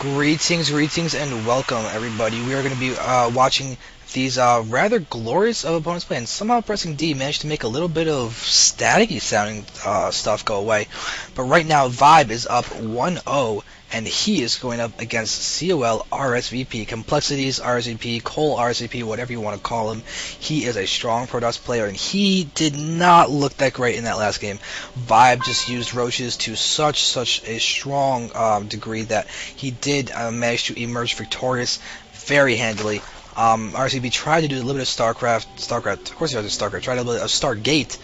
Greetings, and welcome, everybody. We are going to be watching these rather glorious of opponents play, and somehow pressing D managed to make a little bit of staticky sounding stuff go away. But right now, Vibe is up 1-0, and he is going up against coLrsvp, Complexities RSVP, coLrsvp, whatever you want to call him. He is a strong Protoss player, and he did not look that great in that last game. Vibe just used roaches to such a strong degree that he did manage to emerge victorious very handily. RSVP tried to do a little bit of StarCraft, of course he does StarCraft, tried a little bit of Stargate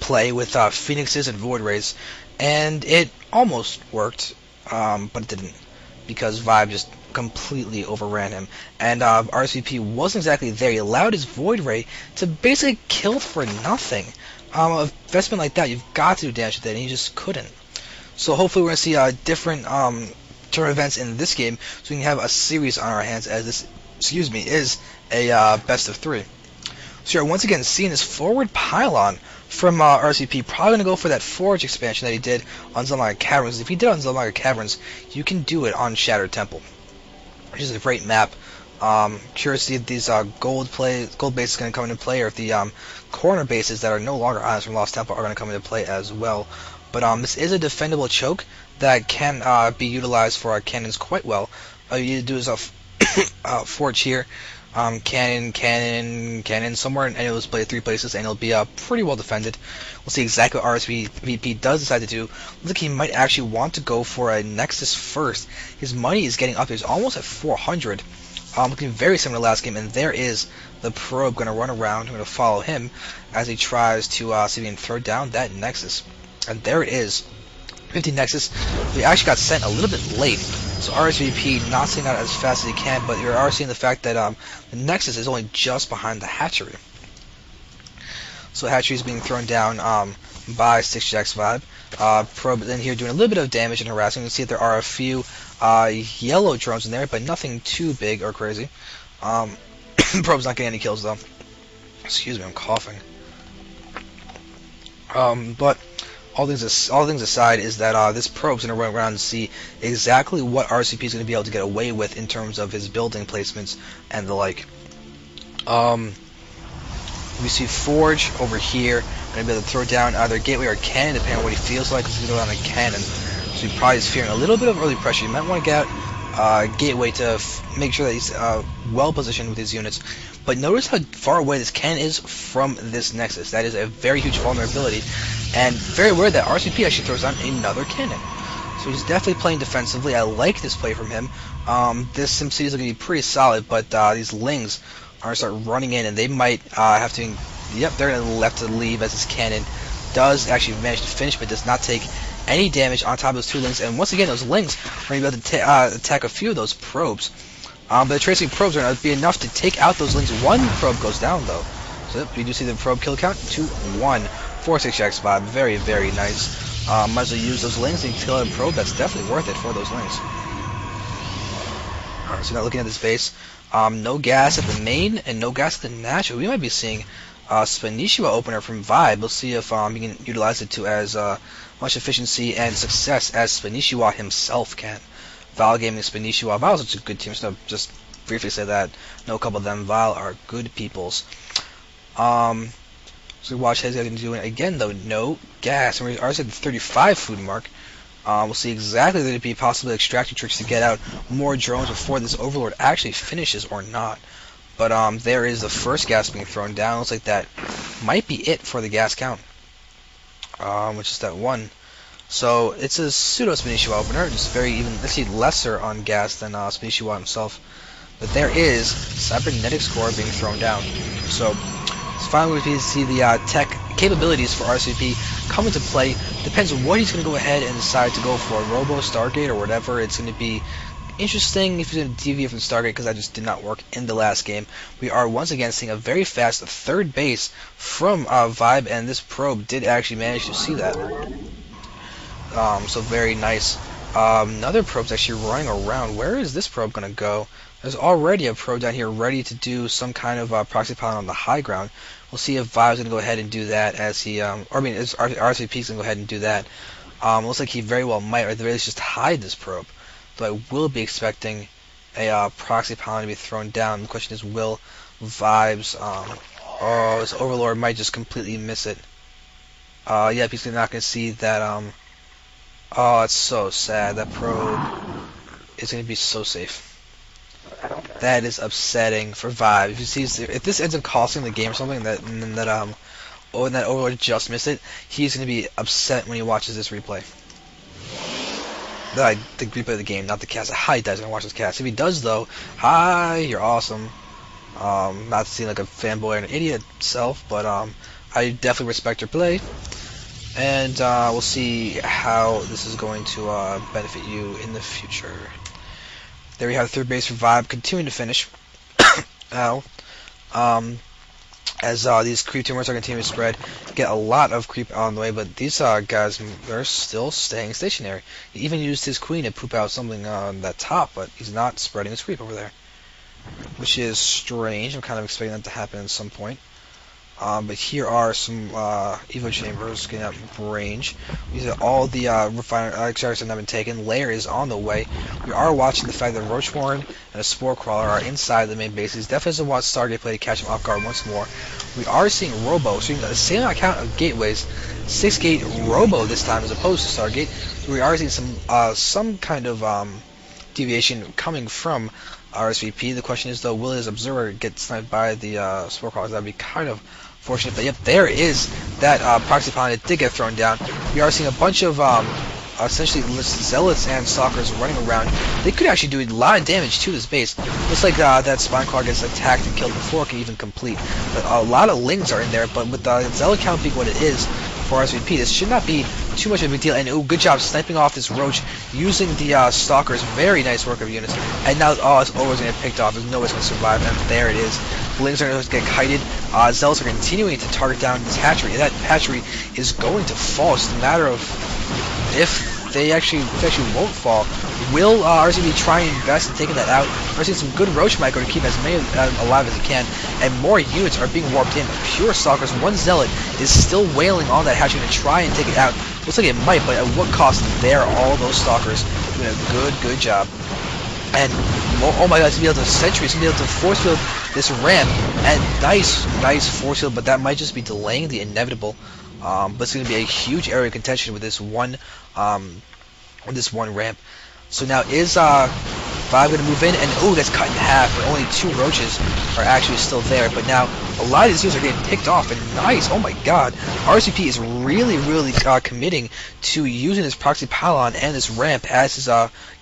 play with Phoenixes and Void Rays, and it almost worked, but it didn't, because Vibe just completely overran him, and RSVP wasn't exactly there. He allowed his Void Ray to basically kill for nothing. A investment like that, you've got to do damage with it, and he just couldn't. So hopefully we're going to see different turn events in this game, so we can have a series on our hands, as this, is a best of 3. So you're once again seeing this forward pylon from RSVP, probably going to go for that Forge expansion that he did on xel'naga Caverns. If he did on xel'naga Caverns, you can do it on Shattered Temple, which is a great map. Curious to see if these gold bases going to come into play, or if the corner bases that are no longer islands from Lost Temple are going to come into play as well. But this is a defendable choke that can be utilized for our cannons quite well. All you need to do is a Forge here, cannon somewhere, and it'll display 3 places, and it'll be pretty well defended. We'll see exactly what RSVP does decide to do. Looks like he might actually want to go for a Nexus first. His money is getting up. He's almost at 400. Looking very similar to last game, and there is the probe going to run around. We're going to follow him as he tries to see if he can throw down that Nexus. And there it is. 50 Nexus. We actually got sent a little bit late, so RSVP not seeing that as fast as he can, but you are seeing the fact that the Nexus is only just behind the hatchery. So hatchery is being thrown down by sixjaxViBE. Probe then here doing a little bit of damage and harassing. You can see that there are a few yellow drones in there, but nothing too big or crazy. Probe's not getting any kills though. Excuse me, I'm coughing. But all things aside, is that this probe's going to run around and see exactly what RSVP is going to be able to get away with in terms of his building placements and the like. We see Forge over here, going to be able to throw down either Gateway or Cannon, depending on what he feels like. He's going to go down a Cannon, so he probably is fearing a little bit of early pressure. You might want to get out Gateway to make sure that he's well positioned with his units. But notice how far away this cannon is from this Nexus. That is a very huge vulnerability, and very aware that RSVP actually throws down another cannon. So he's definitely playing defensively. I like this play from him. This SimCity is going to be pretty solid, but these Lings are going to start running in, and they might have to... Yep, they're going to left to leave, as this cannon does actually manage to finish, but does not take any damage on top of those 2 Lings. And once again, those Lings are going to be able to attack a few of those probes. But the tracing probes are going to be enough to take out those Lings. 1 probe goes down, though. So yep, you do see the probe kill count, 2-1 for sixjaxViBE. Very, very nice. Might as well use those Lings and kill a probe. That's definitely worth it for those Lings. Alright, so now looking at this base. No gas at the main and no gas at the natural. We might be seeing Spanichua opener from Vibe. We'll see if he can utilize it to as much efficiency and success as Spanichua himself can. Val Gaming, Spanichua. Val's such a good team, so just briefly say that. Know a couple of them. Val are good peoples. So watch how he's going to do it again, though. No gas. And we're already at the 35 food mark. We'll see exactly that it'd be possibly extracting tricks to get out more drones before this Overlord actually finishes or not. But there is the first gas being thrown down. Looks like that might be it for the gas count, which is that 1. So it's a pseudo Spanichua opener, just very even. Let's see, lesser on gas than Spanichua himself. But there is Cybernetics Core being thrown down. So it's finally we see the tech capabilities for RSVP come into play. Depends on what he's going to go ahead and decide to go for, Robo, Stargate, or whatever. It's going to be interesting if he's going to deviate from Stargate, because that just did not work in the last game. We are once again seeing a very fast 3rd base from Vibe, and this probe did actually manage to see that. So very nice. Another probe's actually running around. Where is this probe going to go? There's already a probe down here ready to do some kind of proxy pylon on the high ground. We'll see if Vibe's going to go ahead and do that as he, RSVP's going to go ahead and do that. Looks like he very well might, or at the very least, just hide this probe. but I will be expecting a proxy pylon to be thrown down. The question is, will Vibes, oh, this Overlord might just completely miss it. Yep, he's not going to see that, oh, it's so sad. That probe is going to be so safe. That is upsetting for Vibe. If this ends up costing the game or something, and that Overlord just missed it, he's going to be upset when he watches this replay. The replay of the game, not the cast. I highly doubt he's going to watch this cast. If he does, though, hi, you're awesome. Not to seem like a fanboy or an idiot self, but I definitely respect your play, and we'll see how this is going to benefit you in the future. There we have third base for Vibe, continuing to finish. Now, as these creep tumors are continuing to spread, get a lot of creep on the way, but these guys are still staying stationary. He even used his queen to poop out something on that top, but he's not spreading his creep over there, which is strange. I'm kind of expecting that to happen at some point. But here are some Evo chambers getting out of range. These are all the extractors have not been taken. Lair is on the way. We are watching the fact that Roachwarren and a Spore Crawler are inside the main base. He's definitely doesn't want Stargate play to catch him off guard once more. We are seeing Robo, seeing the same count of gateways, 6 gate Robo this time as opposed to Stargate. We are seeing some kind of deviation coming from RSVP. The question is, though, will his observer get sniped by the Spore Crawlers? That would be kind of fortunate. But yep, there is that proxy pylon that did get thrown down. We are seeing a bunch of essentially zealots and stalkers running around. They could actually do a lot of damage to this base. Looks like that spine claw gets attacked and killed before it can even complete. But a lot of lings are in there, but with the zealot count being what it is for RSVP, this should not be too much of a big deal. And oh, good job sniping off this roach using the stalkers. Very nice work of units. And now this Overlord's going to get picked off. There's no way it's going to survive. And there it is. Lings are going to get kited. Zealots are continuing to target down this hatchery. That hatchery is going to fall. It's just a matter of if they actually won't fall. Will RCB try and invest in taking that out? We're seeing some good roach micro to keep as many alive as he can, and more units are being warped in. Pure stalkers. One zealot is still wailing on that hatchery to try and take it out. Looks like it might, but at what cost? There, all those stalkers doing a good job. And oh my god, he's gonna be able to sentry, he's gonna be able to force field this ramp, and nice force field, but that might just be delaying the inevitable. But it's gonna be a huge area of contention with this one ramp. So now is Vibe gonna move in, and oh, that's cut in half, but only 2 roaches are actually still there. But now a lot of these units are getting picked off, and nice, oh my god, RCP is really committing to using this proxy pylon and this ramp as his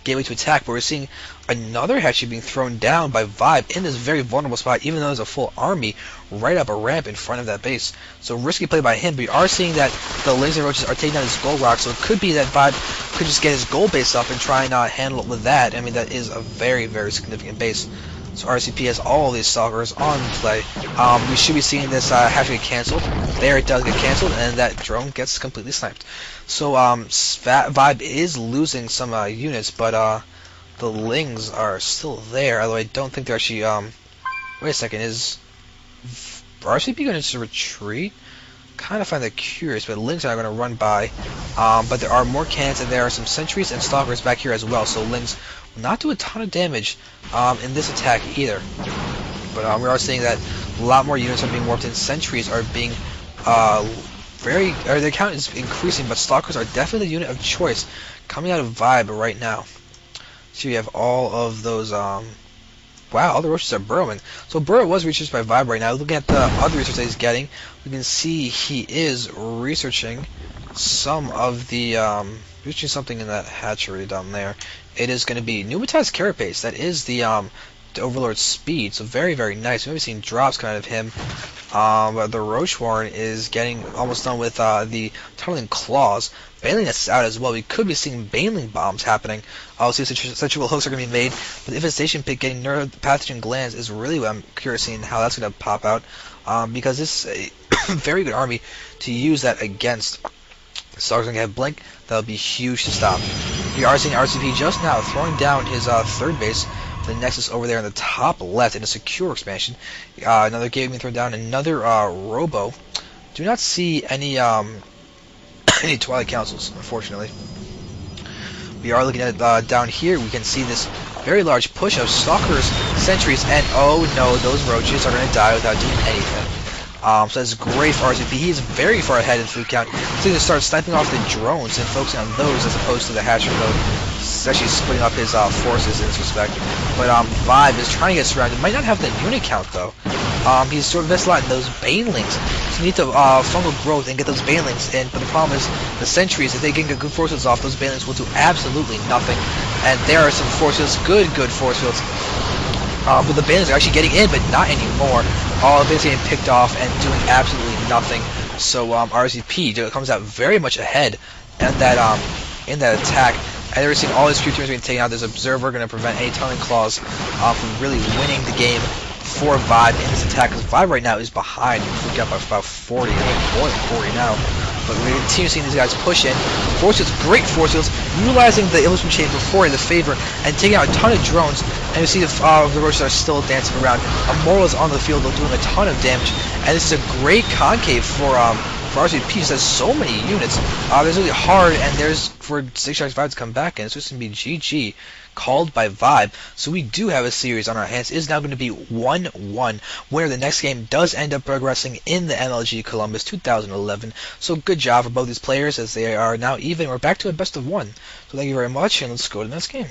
gateway to attack. But we're seeing another hatchery being thrown down by Vibe in this very vulnerable spot, even though there's a full army right up a ramp in front of that base. So risky play by him, but we are seeing that the laser roaches are taking down his gold rock, so it could be that Vibe could just get his gold base up and try and handle it with that. I mean, that is a very significant base. So RCP has all these stalkers on play. We should be seeing this hatchery get cancelled. There it does get cancelled, and that drone gets completely sniped. So Vibe is losing some units, but the lings are still there, although I don't think they're actually wait a second, is RCP going to just retreat? Kind of find that curious, but lings are going to run by, but there are more cannons, and there are some sentries and stalkers back here as well, so lings will not do a ton of damage in this attack either. But we are seeing that a lot more units are being warped in. Sentries are being their count is increasing, but stalkers are definitely the unit of choice coming out of Vibe right now. So you have all of those wow, all the roaches are burrowing. So Burrow was researched by Vibe right now. Looking at the other research that he's getting, we can see he is researching some of the researching something in that hatchery down there. It is going to be Nubataz Carapace. That is the Overlord's speed. So very nice. We've seen drops kind of him. But the Roachwarren is getting almost done with the tunneling claws. Baneling is out as well. We could be seeing baneling bombs happening. Obviously, central hooks are going to be made. But the infestation pit getting neuropathogen glands is really what I'm curious seeing how that's going to pop out. Because this is a very good army to use that against. Star's going to get blink. That'll be huge to stop. We are seeing RCP just now throwing down his third base. The Nexus over there in the top left in a secure expansion. Another gate being thrown down. Another Robo. Do not see any any Twilight Councils, unfortunately. We are looking at down here. We can see this very large push of stalkers, sentries, and oh no, those roaches are going to die without doing anything. So that's great for RSVP. He is very far ahead in food count. So he just starts sniping off the drones and focusing on those as opposed to the hatchery mode. It's actually splitting up his forces in this respect. But ViBE is trying to get surrounded. Might not have the unit count though. He's sort of invested a lot in those banelings. So you need to fungal growth and get those banelings in. But the problem is the sentries, if they can get good force fields off, those banelings will do absolutely nothing. And there are some force fields, good force fields. But the banelings are actually getting in, but not anymore. All of it's getting picked off and doing absolutely nothing. So RSVP comes out very much ahead in that attack. And we're seeing all his crew teams being taken out. There's an observer going to prevent any tunneling claws from really winning the game for ViBE in this attack, because ViBE right now is behind. We've got about 40, I think more than 40 now. But we're going to continue seeing these guys push in. Force fields, great force fields, utilizing the illusion chain before the favor and taking out a ton of drones. And you see the roaches are still dancing around. Immortal is on the field, doing a ton of damage. And this is a great concave for RSVP. Has so many units. There's really hard, and there's for sixjaxViBE to come back, and it's just going to be GG. Called by ViBE. So we do have a series on our hands. It is now going to be 1-1, where the next game does end up progressing in the MLG Columbus 2011. So good job for both these players, as they are now even. We're back to a best of one. So thank you very much, and let's go to the next game.